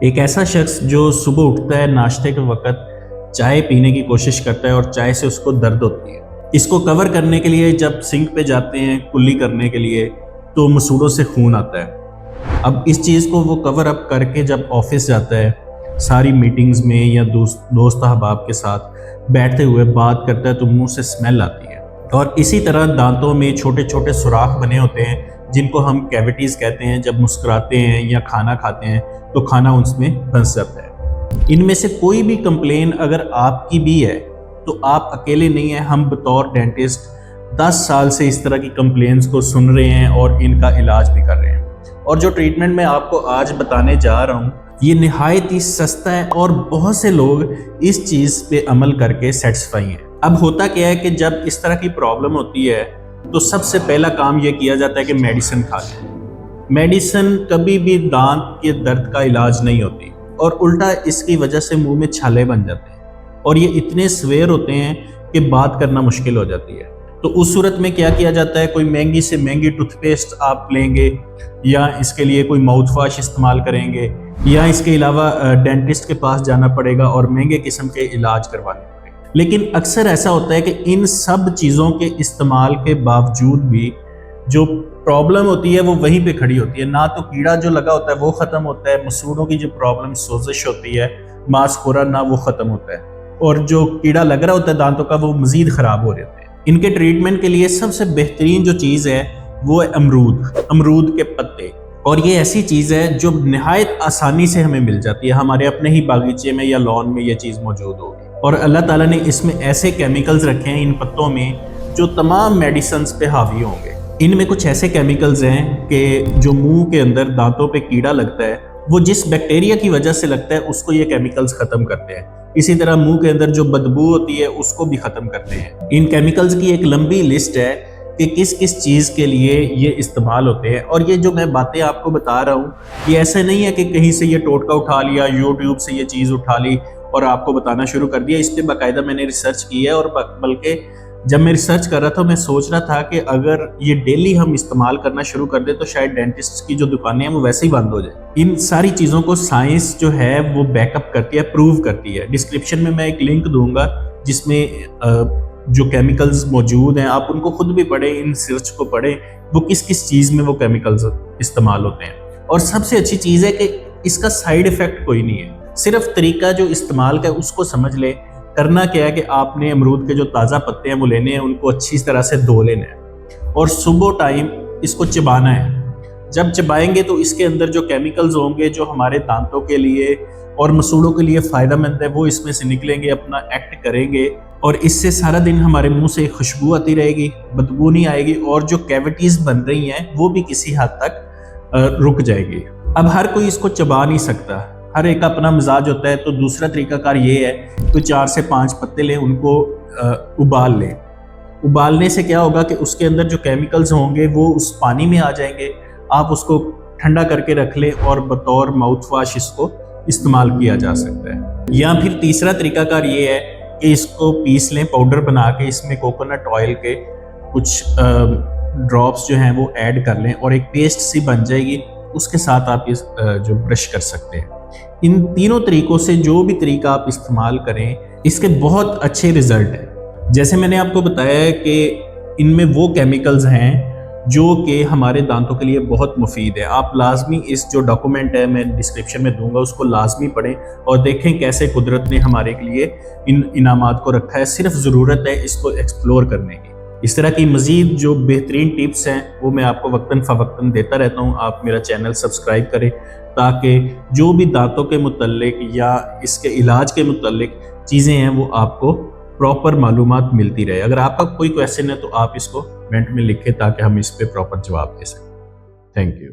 ایک ایسا شخص جو صبح اٹھتا ہے، ناشتے کے وقت چائے پینے کی کوشش کرتا ہے اور چائے سے اس کو درد ہوتی ہے۔ اس کو کور کرنے کے لیے جب سنک پہ جاتے ہیں کلی کرنے کے لیے تو مسوڑوں سے خون آتا ہے۔ اب اس چیز کو وہ کور اپ کر کے جب آفس جاتا ہے، ساری میٹنگز میں یا دوست احباب کے ساتھ بیٹھتے ہوئے بات کرتا ہے تو منہ سے اسمیل آتی ہے، اور اسی طرح دانتوں میں چھوٹے چھوٹے سوراخ بنے ہوتے ہیں جن کو ہم کیوٹیز کہتے ہیں۔ جب مسکراتے ہیں یا کھانا کھاتے ہیں تو کھانا اس میں پھنس جاتا ہے۔ ان میں سے کوئی بھی کمپلین اگر آپ کی بھی ہے تو آپ اکیلے نہیں ہیں۔ ہم بطور ڈینٹسٹ 10 سال سے اس طرح کی کمپلینز کو سن رہے ہیں اور ان کا علاج بھی کر رہے ہیں، اور جو ٹریٹمنٹ میں آپ کو آج بتانے جا رہا ہوں یہ نہایت ہی سستا ہے اور بہت سے لوگ اس چیز پہ عمل کر کے سیٹسفائی ہیں۔ اب ہوتا کیا ہے کہ جب اس طرح کی پرابلم ہوتی ہے تو سب سے پہلا کام یہ کیا جاتا ہے کہ میڈیسن کھا لیں۔ میڈیسن کبھی بھی دانت کے درد کا علاج نہیں ہوتی، اور الٹا اس کی وجہ سے منہ میں چھالے بن جاتے ہیں اور یہ اتنے سویر ہوتے ہیں کہ بات کرنا مشکل ہو جاتی ہے۔ تو اس صورت میں کیا کیا جاتا ہے، کوئی مہنگی سے مہنگی ٹوتھ پیسٹ آپ لیں گے، یا اس کے لیے کوئی ماؤتھ واش استعمال کریں گے، یا اس کے علاوہ ڈینٹسٹ کے پاس جانا پڑے گا اور مہنگے قسم کے علاج کروانے پڑیں گے۔ لیکن اکثر ایسا ہوتا ہے کہ ان سب چیزوں کے استعمال کے باوجود بھی جو پرابلم ہوتی ہے وہ وہیں پہ کھڑی ہوتی ہے۔ نہ تو کیڑا جو لگا ہوتا ہے وہ ختم ہوتا ہے، مسوڑوں کی جو پرابلم سوزش ہوتی ہے، ماس خورا، نہ وہ ختم ہوتا ہے، اور جو کیڑا لگ رہا ہوتا ہے دانتوں کا وہ مزید خراب ہو رہے ہوتے ہیں۔ ان کے ٹریٹمنٹ کے لیے سب سے بہترین جو چیز ہے وہ ہے امرود کے پتے، اور یہ ایسی چیز ہے جو نہایت آسانی سے ہمیں مل جاتی ہے۔ ہمارے اپنے ہی باغیچے میں یا لان میں یہ چیز موجود ہوگی، اور اللہ تعالیٰ نے اس میں ایسے کیمیکلز رکھے ہیں ان پتوں میں جو تمام میڈیسنز پہ حاوی ہوں گے۔ ان میں کچھ ایسے کیمیکلز ہیں کہ جو منہ کے اندر دانتوں پہ کیڑا لگتا ہے وہ جس بیکٹیریا کی وجہ سے لگتا ہے اس کو یہ کیمیکلز ختم کرتے ہیں۔ اسی طرح منہ کے اندر جو بدبو ہوتی ہے اس کو بھی ختم کرتے ہیں۔ ان کیمیکلز کی ایک لمبی لسٹ ہے کہ کس کس چیز کے لیے یہ استعمال ہوتے ہیں، اور یہ جو میں باتیں آپ کو بتا رہا ہوں یہ ایسے نہیں ہے کہ کہیں سے یہ ٹوٹکا اٹھا لیا، یوٹیوب سے یہ چیز اٹھا لی اور آپ کو بتانا شروع کر دیا۔ اس پہ باقاعدہ میں نے ریسرچ کی ہے، اور بلکہ جب میں ریسرچ کر رہا تھا میں سوچ رہا تھا کہ اگر یہ ڈیلی ہم استعمال کرنا شروع کر دیں تو شاید ڈینٹسٹ کی جو دکانیں ہیں وہ ویسے ہی بند ہو جائیں۔ ان ساری چیزوں کو سائنس جو ہے وہ بیک اپ کرتی ہے، پروو کرتی ہے۔ ڈسکرپشن میں ایک لنک دوں گا جس میں جو کیمیکلز موجود ہیں آپ ان کو خود بھی پڑھیں، ان ریسرچ کو پڑھیں، وہ کس کس چیز میں وہ کیمیکلز استعمال ہوتے ہیں۔ اور سب سے اچھی چیز ہے کہ اس کا سائیڈ ایفیکٹ کوئی نہیں ہے، صرف طریقہ جو استعمال کا ہے اس کو سمجھ لیں۔ کرنا کیا ہے کہ آپ نے امرود کے جو تازہ پتے ہیں وہ لینے ہیں، ان کو اچھی طرح سے دھو لینا ہے اور صبح ٹائم اس کو چبانا ہے۔ جب چبائیں گے تو اس کے اندر جو کیمیکلز ہوں گے جو ہمارے دانتوں کے لیے اور مسوڑوں کے لیے فائدہ مند ہے وہ اس میں سے نکلیں گے، اپنا ایکٹ کریں گے، اور اس سے سارا دن ہمارے منہ سے خوشبو آتی رہے گی، بدبو نہیں آئے گی، اور جو کیوٹیز بن رہی ہیں وہ بھی کسی حد تک رک جائے گی۔ اب ہر کوئی اس کو چبا نہیں سکتا، ہر ایک کا اپنا مزاج ہوتا ہے، تو دوسرا طریقہ کار یہ ہے کہ 4 سے 5 پتے لیں، ان کو ابال لیں۔ ابالنے سے کیا ہوگا کہ اس کے اندر جو کیمیکلز ہوں گے وہ اس پانی میں آ جائیں گے، آپ اس کو ٹھنڈا کر کے رکھ لیں اور بطور ماؤتھ واش اس کو استعمال کیا جا سکتا ہے۔ یا پھر تیسرا طریقہ کار یہ ہے کہ اس کو پیس لیں، پاؤڈر بنا کے اس میں کوکونٹ آئل کے کچھ ڈراپس جو ہیں وہ ایڈ کر لیں اور ایک پیسٹ سی بن جائے گی، اس کے ساتھ آپ اس جو برش کر سکتے ہیں۔ ان تینوں طریقوں سے جو بھی طریقہ آپ استعمال کریں اس کے بہت اچھے رزلٹ ہیں۔ جیسے میں نے آپ کو بتایا ہے کہ ان میں وہ کیمیکلز ہیں جو کہ ہمارے دانتوں کے لیے بہت مفید ہے۔ آپ لازمی اس جو ڈاکومنٹ ہے میں ڈسکرپشن میں دوں گا اس کو لازمی پڑھیں اور دیکھیں کیسے قدرت نے ہمارے لیے ان انعامات کو رکھا ہے۔ صرف ضرورت ہے اس کو ایکسپلور کرنے کی۔ اس طرح کی مزید جو بہترین ٹپس ہیں وہ میں آپ کو وقتاً فوقتاً دیتا رہتا ہوں۔ آپ میرا چینل سبسکرائب کریں تاکہ جو بھی دانتوں کے متعلق یا اس کے علاج کے متعلق چیزیں ہیں وہ آپ کو پراپر معلومات ملتی رہے۔ اگر آپ کا کوئی کویسچن ہے تو آپ اس کو کمنٹ میں لکھیں تاکہ ہم اس پہ پراپر جواب دے سکیں۔ Thank you.